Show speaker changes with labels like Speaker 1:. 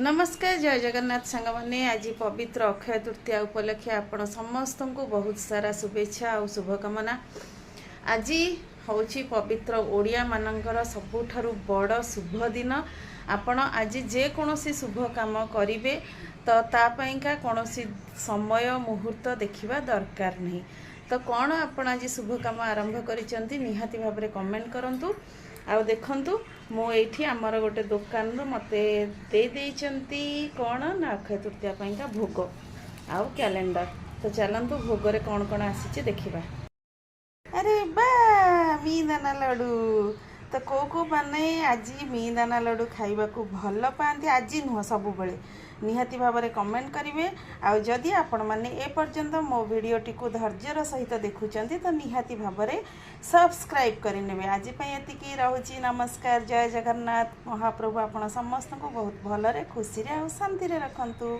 Speaker 1: नमस्कार जय जगन्नाथ सांग मैंने आज पवित्र अक्षय तृतीया उपलक्षे आपण समस्त को बहुत सारा शुभेच्छा और शुभकामना। आज हूँ पवित्र ओडिया मानकर सबुठारु बड़ शुभ दिन। आपण आज जेकोसी शुभ काम करेंगे तो तापाइका कौन समय मुहूर्त देखा दरकार नहीं। तो कौन आपण आज शुभ काम आरंभ करिसेंती निहाती भाव में कमेंट करंतु। आउ देखंतु मु एठी आमर गोटे दुकान रो मते दे देइचंती कौन ना अक्षय तृतीया पाइका भोग आउ कैलेंडर। तो चलंतु भोग रे कौन कौन आसीचे देखिबा। अरे बा मीदाना लड्डू तो को माने आज मीदाना लड्डू खाइबा को भल पाती आज नुह सब बेले निहाती भाव में कमेंट करेंगे। आउ जदि आपण मैंने ए पर्यंत मो वीडियोटी को धैर्यर सहित देखुंत तो निहाती भाव में सब्सक्राइब करने। आज ये रोची। नमस्कार जय जगन्नाथ। महाप्रभु आपण समस्त को बहुत भलरे खुशी रे और शांति रे रखंतु।